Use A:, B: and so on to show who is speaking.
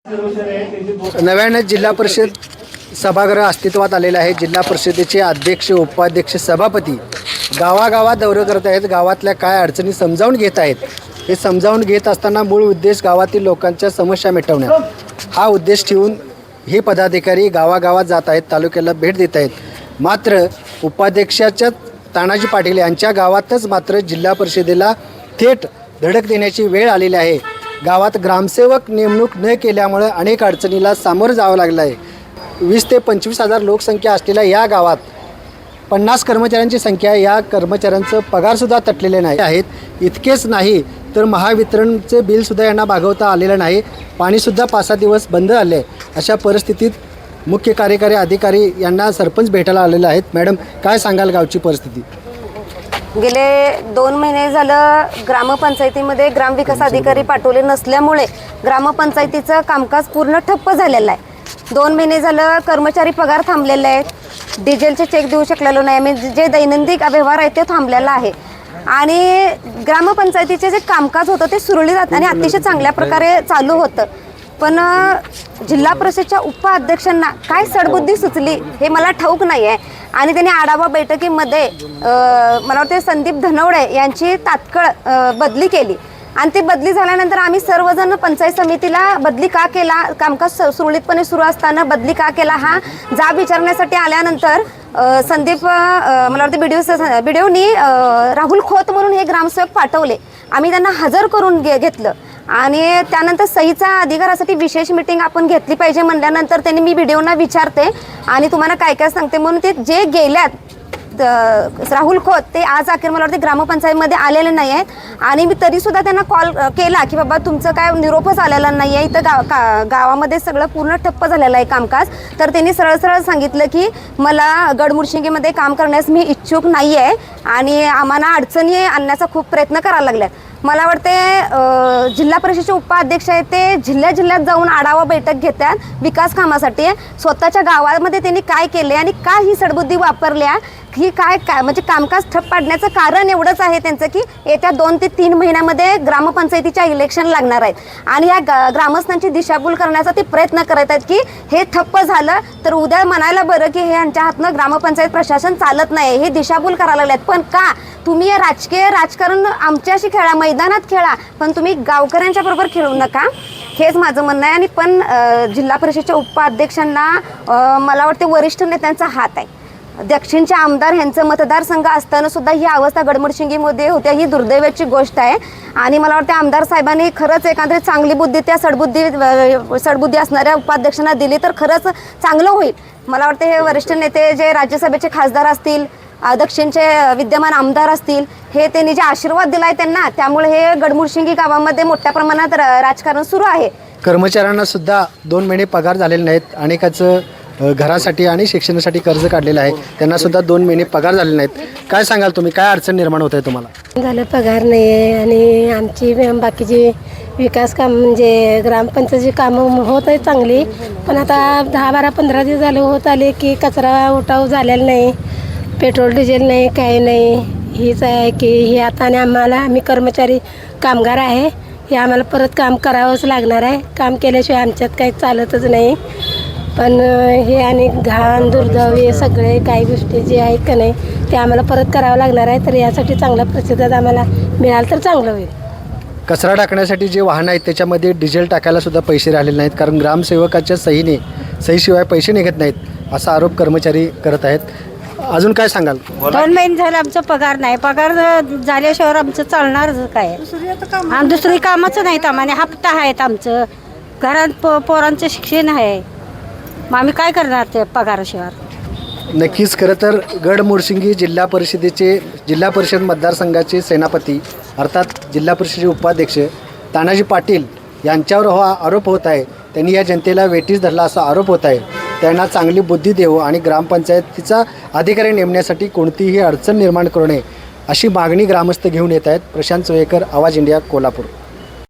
A: नव्याने जिल्हा परिषद सभागृह अस्तित्वात आलेलं आहे। जिल्हा परिषदेचे अध्यक्ष, उपाध्यक्ष, सभापती गावागावात दौरे करत आहेत, गावातल्या काय अडचणी समजावून घेत आहेत। हे समजावून घेत असताना मूळ उद्देश गावातील लोकांच्या समस्या मिटवणे हा उद्देश ठेवून हे पदाधिकारी गावागावात जात आहेत, तालुक्याला भेट देत आहेत। मात्र उपाध्यक्षाच्या तानाजी पाटील यांच्या गावातच मात्र जिल्हा परिषदेला थेट धडक देण्याची वेळ आलेली आहे। गावात ग्रामसेवक नेमणूक न केल्यामुळे अनेक अडचणीला सामोरं जावं लागलं आहे। 20 ते 25 हजार लोकसंख्या असलेल्या या गावात 50 कर्मचाऱ्यांची संख्या, या कर्मचाऱ्यांचं पगारसुद्धा तटलेले नाही आहेत। इतकेच नाही तर महावितरणचे बिलसुद्धा यांना भागवता आलेलं नाही, पाणीसुद्धा 5-6 दिवस बंद आले आहे। अशा परिस्थितीत मुख्य कार्यकारी अधिकारी यांना सरपंच भेटायला आलेले आहेत। मॅडम, काय सांगाल गावची परिस्थिती?
B: गेले 2 महिने झालं ग्रामपंचायतीमध्ये ग्रामविकास अधिकारी पाठवले नसल्यामुळे ग्रामपंचायतीचं कामकाज पूर्ण ठप्प झालेलं आहे। 2 महिने झालं कर्मचारी पगार थांबलेले आहेत, डिझेलचे चेक देऊ शकलेलो नाही, आम्ही जे दैनंदिन व्यवहार आहे ते थांबलेला आहे। आणि ग्रामपंचायतीचे जे कामकाज होतं ते सुरळीत आणि अतिशय चांगल्या प्रकारे चालू होतं। पण जिल्हा परिषदच्या उपाध्यक्षांना काय सडबुद्धी सुचली हे मला ठाऊक नाही आहे। आणि त्यांनी आढावा बैठकीमध्ये मला वाटते संदीप धनवडे यांची तात्काळ बदली केली आणि ती बदली झाल्यानंतर आम्ही सर्वजण पंचायत समितीला बदली का केला, कामकाज सुरळीतपणे सुरू असताना बदली का केला हा जाब विचारण्यासाठी आल्यानंतर संदीप मला वाटतं बीडीओनी राहुल खोत म्हणून हे ग्रामसेवक पाठवले। आम्ही त्यांना हजर करून घेतलं आणि त्यानंतर सहीचा अधिकारासाठी विशेष मीटिंग आपण घेतली पाहिजे म्हणल्यानंतर त्यांनी मी बीडीओना विचारते आणि तुम्हाला काय काय सांगते म्हणून ते जे गेल्यात राहुल खोत ते आज अखेर मला वाटते ग्रामपंचायतीमध्ये आलेले नाही आहेत। आणि मी तरीसुद्धा त्यांना कॉल केला की बाबा तुमचं काय निरोपच आलेला नाही आहे, इथं गावामध्ये सगळं पूर्ण ठप्प झालेलं आहे कामकाज। तर त्यांनी सरळ सांगितलं की मला गडमुडशिंगीमध्ये काम करण्यास मी इच्छुक नाही आहे आणि आम्हाला अडचणी आणण्याचा खूप प्रयत्न करायला लागल्यात। मला वाटते जिल्हा परिषदेचे उपाध्यक्ष आहेत ते जिल्ह्यात जाऊन आढावा बैठक घेतात विकास कामासाठी। स्वतःच्या गावामध्ये त्यांनी काय केले आणि का ही सडबुद्धी वापरल्या ही काय म्हणजे कामकाज ठप्प पाडण्याचं कारण एवढंच आहे त्यांचं की येत्या 2 ते 3 महिन्यामध्ये ग्रामपंचायतीच्या इलेक्शन लागणार आहेत आणि या ग्रामस्थांची दिशाभूल करण्याचा ते प्रयत्न करत आहेत की हे ठप्प झालं तर उद्या म्हणायला बरं की हे यांच्या हातनं ग्रामपंचायत प्रशासन चालत नाही, हे दिशाभूल करायला लागल्यात। पण का तुम्ही राजकीय राजकारण आमच्याशी खेळा, मैदानात खेळा, पण तुम्ही गावकऱ्यांच्या बरोबर खेळू नका, हेच माझं म्हणणं आहे। आणि पण जिल्हा परिषदेच्या उपाध्यक्षांना मला वाटते वरिष्ठ नेत्यांचा हात आहे। दक्षिणचे आमदार यांचं मतदारसंघ असताना सुद्धा ही अवस्था गडमुडशिंगीमध्ये होत्या, ही दुर्दैवाची गोष्ट आहे। आणि मला वाटतं आमदार साहेबांनी खरंच एखादी चांगली बुद्धी त्या सडबुद्धी असणाऱ्या उपाध्यक्षांना दिली तर खरंच चांगलं होईल। मला वाटतं हे वरिष्ठ नेते जे राज्यसभेचे खासदार असतील, दक्षिणचे विद्यमान आमदार असतील, हे त्यांनी जे आशीर्वाद दिलाय त्यांना, त्यामुळे हे गडमुडशिंगी गावामध्ये मोठ्या प्रमाणात राजकारण सुरू आहे।
A: कर्मचाऱ्यांना सुद्धा 2 महिने पगार झालेले नाहीत, अनेकाचं घरासाठी आणि शिक्षणासाठी कर्ज काढलेलं आहे, त्यांना सुद्धा 2 महिने पगार झालेले नाहीत। काय सांगाल तुम्ही, काय अडचण निर्माण होत आहे तुम्हाला?
C: झालं पगार नाही आहे आणि आमची बाकीची विकास काम म्हणजे ग्रामपंचायतीची कामं होत आहे चांगली, पण आता 10-12-15 दिवस झाले होत आले की कचरा उठाव झालेला नाही, पेट्रोल डिझेल नाही, काही नाही। हीच आहे की हे आता आणि आम्ही कर्मचारी कामगार आहे, हे आम्हाला परत काम करावंच लागणार आहे। काम केल्याशिवाय आमच्यात काही चालतच नाही। पण हे आणि घाण दुर्दैव हे सगळे काही गोष्टी जे आहेत का नाही ते आम्हाला परत करावं लागणार आहे। तर यासाठी चांगला प्रतिसाद आम्हाला मिळाला तर चांगलं होईल।
A: कचरा टाकण्यासाठी जे वाहन आहेत त्याच्यामध्ये डिझेल टाकायला सुद्धा पैसे राहिलेले नाहीत, कारण ग्रामसेवकाच्या सहीशिवाय पैसे निघत नाहीत, असा आरोप कर्मचारी करत आहेत। अजून काय सांगाल?
D: 2 महिने झाले आमचा पगार नाही, पगार झाल्याशिवाय आमचं चालणारच काय? दुसरी कामच नाहीत आम्हाला, हप्ता आहेत आमचं, घरात पोरांचं शिक्षण आहे, मग आम्ही काय करणार ते पगाराशिवाय?
A: नक्कीच, खरं तर गडमुडशिंगी जिल्हा परिषद मतदारसंघाचे सेनापती अर्थात जिल्हा परिषदेचे उपाध्यक्ष तानाजी पाटील यांच्यावर हा आरोप होत आहे। त्यांनी या जनतेला वेठीस धरला असा आरोप होत आहे। त्यांना चांगली बुद्धी देऊ आणि ग्रामपंचायतीचा अधिकारी नेमण्यासाठी कोणतीही अडचण निर्माण करू नये अशी मागणी ग्रामस्थ घेऊन येत आहेत। प्रशांत सोयेकर, आवाज इंडिया, कोल्हापूर।